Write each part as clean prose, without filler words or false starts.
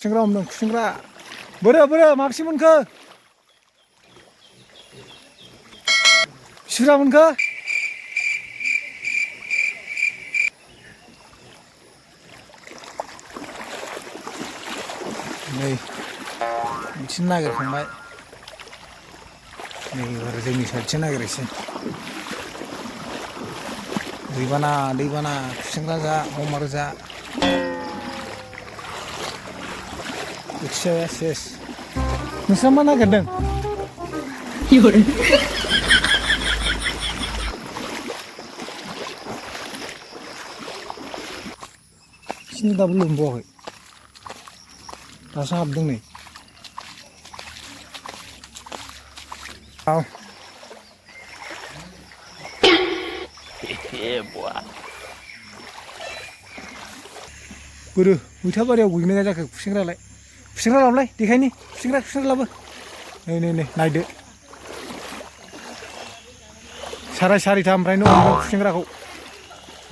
खुसेंग्रा हमदों खुसेंग्रा बोरो बोरो माबेसे मोनखो बिसिबुरजा मोनखो नै बिथिं नागिरखांबाय नै एबार जोंनि साइडथिं नागिरनोसै दैबाना दैबाना खुसेंग्रा जा हमारो जा बोथियाया सेस नोंस्रा मा नागिरदों बिसिनि दाबो लोमबावाखै दासो हाबदों नै औ बोरो मैथा बारियाव गैगोना जाखो खुसेंग्रालाय खुसेंग्रा लाबोलाय देखायनि खुसेंग्रा लाबो नै नै नै नायदो सारायथानिफ्रायनो हमदों खुसेंग्राखौ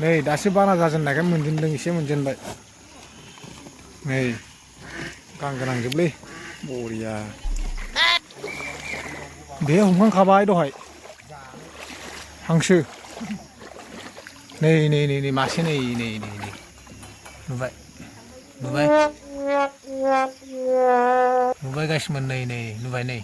नै दासो बाना जाजेननायखाय मोनजेनदों एसे मोनजेनबाय नै गां गोनांजोबलै बरिया बे हमखांखाबाय दहाय हांसो नै नै नै नै मासे नै नै नै नै नुबाय नुबाय नुबाय गासिमोन नै नै नुबाय नै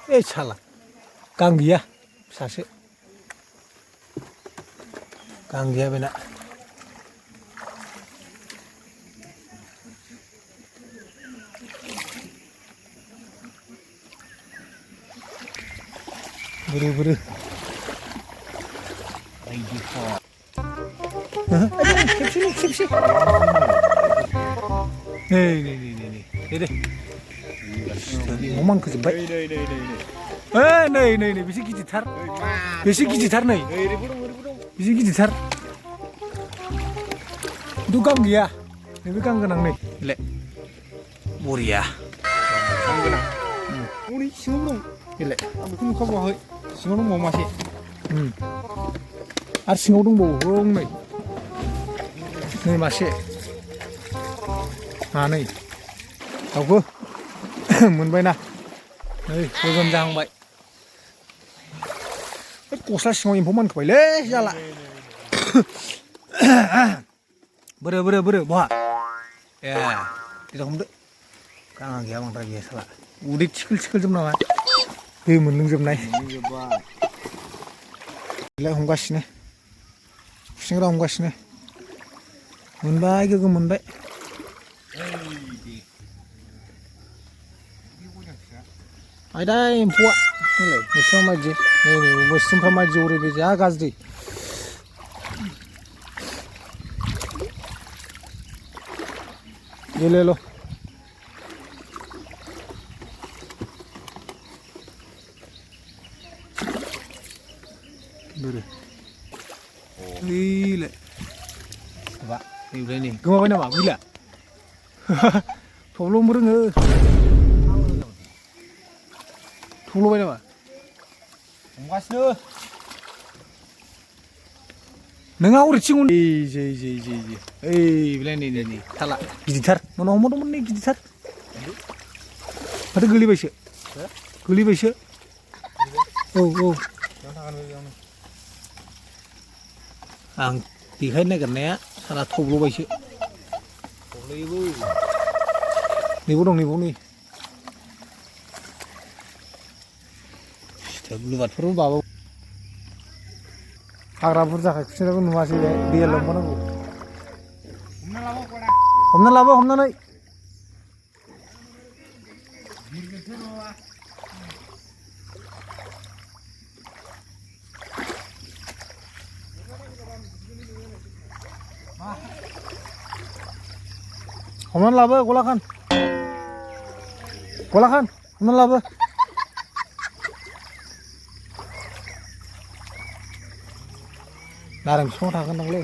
ए साला गां गैया फिसासो गां गैया बेना बोरो बोरो खेबसे नै नै नै नै नै दे ममानखोजोब्बाय नै नै नै बेसे गिदिरथार नै बेसे गिदिरथार खिन्थु गां गैया नैबे गां गोनां नै बेलाय बरिया गां गोनां हनै सिङाव दं बेलाय आं बेखौ नुखाबावाखै सिङाव दंबावो मासे आरो सिङाव दंबावो नै नै मासे मानै दाउबो मोनबायना नै गोगोम जाहांबाय गस्ला सिङाव एम्फौ मानखोबायलै जाला बोरो बहा ए दे हमदो गाङा गैया बांद्राय गैया साला उदै थिखोल जोब नामा दै मोनलोंजोबनाय बेलाय हमगासिनो खुसेंग्रा हमगासिनो मोनबाय गोगोम मोनबाय आयदा एम्फौआ नैलाय मोस्रोम मायदि नै मोस्रोमफ्रा मायदि अरो बे जा गाज्रि गेलेल' बोरो ओइलाय माबा नैलाय नै गोमाबाय नामा गैला थब्ल'नोबो रोङो थब्ल'बाय नामा हमगासिनो नोंहा हरैथिं ओइ बेलाय नै थाला गिदिरथार मोनाव हमदोंमोन नै गिदिरथार माथो गोलैबायसो औ आं देखायनो नागिरनाया साला थब्ल'बायसो नैबाव दं नै लुबादफोरबो बाबाव हाग्रा बुरजाखाय खुसेंग्राखौ नुवासै बे दैया लोमबानांगौ हमना लाबो हमनानै हमनानै लाबो गलाखान हमनानै लाबो नारें बिफाङाव थागोनदांलै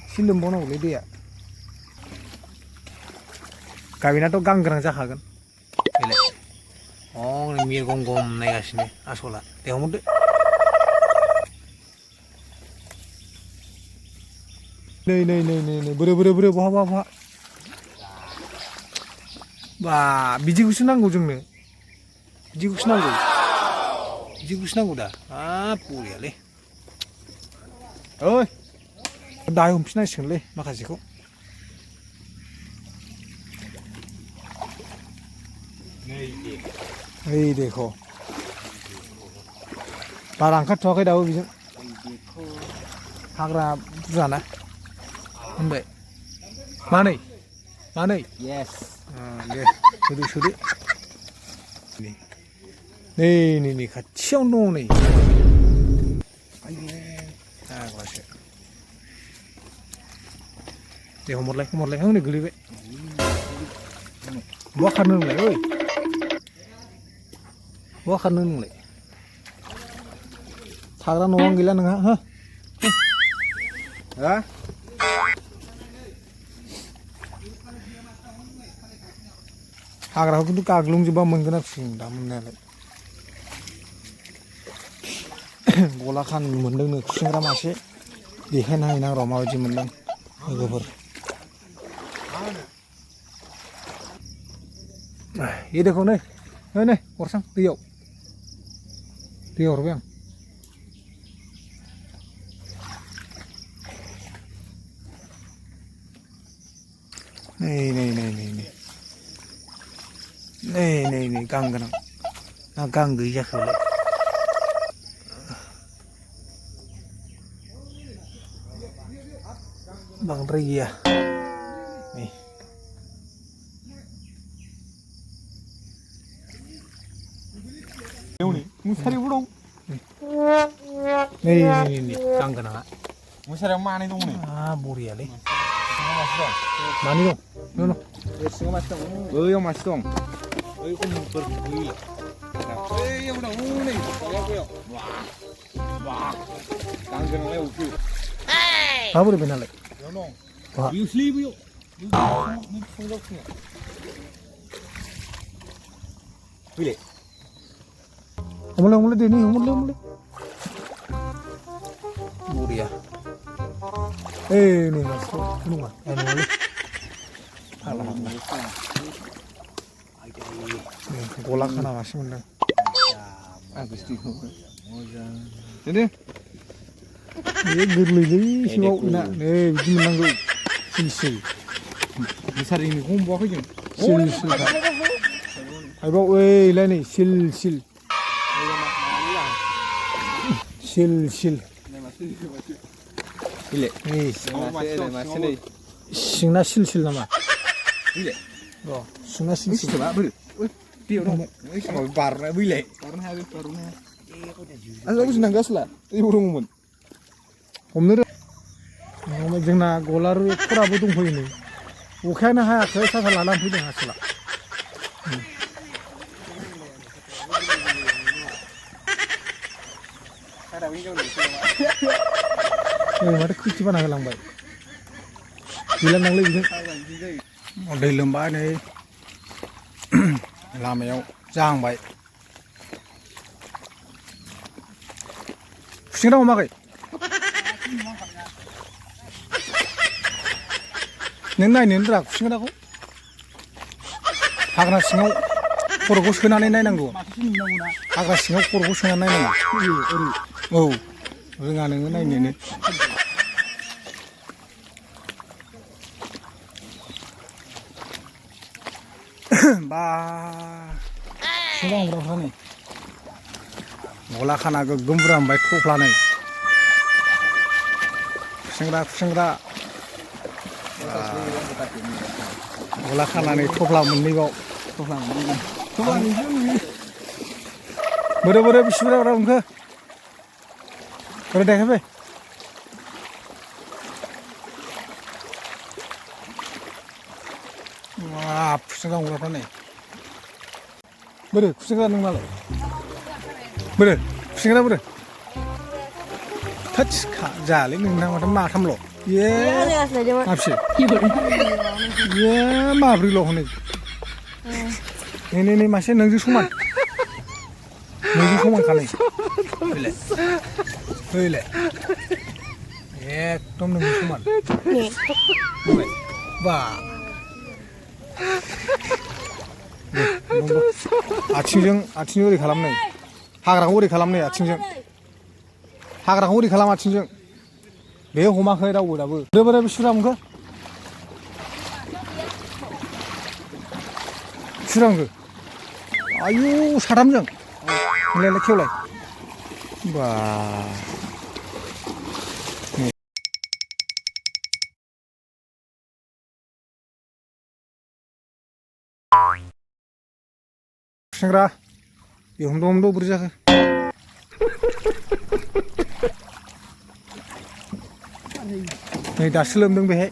एसे लोमबावनांगौलै दैया गाबिनाथ' गां गोनां जाखागोन बेलाय मिरगम नायगासिनो आसला दे हमदो नै बोरो बहा बा बिदिखौसो नांगौ जोंनो बिदिखौसो नांगौ दा हाब बरियालै ओइ दाहाय हमफिननांसिगोनलै माखासेखौ ओइ देखो बारा ओंखारथ'वाखै दाबो बेजों हाग्रा बुरजाना होनबाय मानै Yes. दे सोदो नै खाथियावनो दङ नै फाग्लासो दे हमहरलाय हनै गोलैबाय बहा खारनो नोंलाय ओइ बहा खारनो नोंलाय थाग्रा न'आनो गैला नोंहा हो हाग्राखौ खिन्थु गाग्लुंजोबा मोनगोन आरोखि दा मोननायालाय गला खान मोनदोंनो खुसेंग्रा मासे देखायनो हायो ना र' माबायदि मोनदों लोगोफोर ए देखो नै हरसां दैयाव हरबाय आं नै गां गोनां ना गां गैयि जाखोलाय बांद्राय गैया नै मुसारिबो दं नै गां गोनाङा मुसारियाव मानै दं नै बरियालै मानै दं सिङाव मासे दं बैयाव मासे दं बैयाव दं नै गांगोनालाय अफि माबोरै बे नालाय बिउस्लि बैयाव फैले हमले दे नै हमले बरिया नै मासे नङा नङालै गला खाना मासे मोनदों दे बे गोरलैलै सिङाव ना नै बिदि मोननांगौ सिल मुसारिनिखौ हमबावाखै जों आइबाव ओइलाय नै सिल फैले नै सिंना सिल नामा फैले र' सिंना सिल बोरो दैयाव दं बारना बैलाय बारनो हाया आं गावसो नांगासला दैयाव दङमोन हमनो जोंना गलार खराबो दंफैयो नै अखायानो हायाखै साथा लानानै फैदों हासला माथो खोथि बाना होलांबाय गैलांदांलै बिजों दै लोमबाय नै लामायाव जाहांबाय खुसेंग्रा हमाखै नों नायनो रोङा खुसेंग्राखौ हाग्रा सिङाव खर'खौ सोनानै नायनांगौ हाग्रा सिङाव खर'खौ सोनानै नायनांगौ औ रोङा नोङो नायनोनो बा खुसेंग्रा हमग्राफ्रा नै गला खाना गोगोम बुरजा मोनबाय थफ्ला नै खुसेंग्रा गला खानानै थफ्ला मोननैबाव बोरो बेसे बुरजा मोनखो बोरो देखायफै खुसेंग्रा हमग्राफ्रा नै बोरो खुसेंग्रा नोंनालाय बोरो खुसेंग्रा बोरो थोस जायालै नोंना माथो माथामल' माबसे माब्रैल' हनै नै मासे नोंजों समान खानै फैलाय एकदम नोंनि समान नुबाय बा आथिंजों ओरै खालामनाय हाग्राखौ ओरै खालामनाय आथिंजों हाग्राखौ ओरै खालाम आथिंजों बे हमाखै रावबो दाबो बोरै बेसे मोनखो सुरांखो आयु साथामजों होनलायलाय खेवलाय बा सेंग्रा बे हमद' बोरै जाखो नै दासो लोमदों बेहाय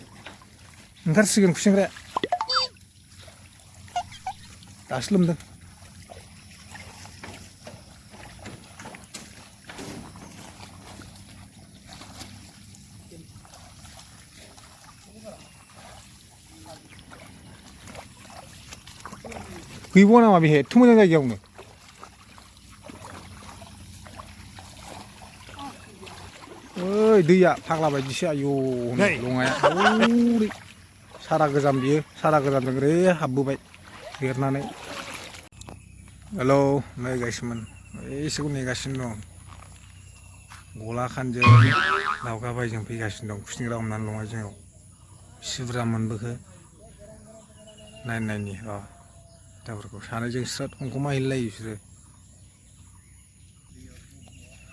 ओंखारसिगोन खुसेंग्राया दासो लोमदों गैबावा नामा बेहाय एथ' मोजां जायगायावनो ओइ दैया फाग्ला बायदिसो आयौ लङाया ओरै सारा गोजाम बियो सारा गोजामजों ओरै हाबबोबाय देरनानै हेलौ नै गायसोमोन एसेखौ नेगासिनो दं गलाखानजों दावगाबायजों फैगासिनो दं खुसेंग्रा हमनानै लङा जोंनाव बेसे बुरजा मोनबोखो नायनि र' दावफोरखौ सानैजों स्राद हमखमा हैलायो बिसोरो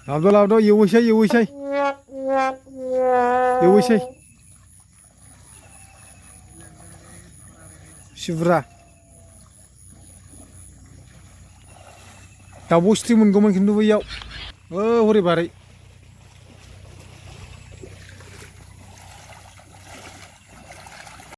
लाबोद' एवहैसै सिबुरा दाउब' स्ट्रिं मोनगौमोन खिन्थु बैयाव हरै बारै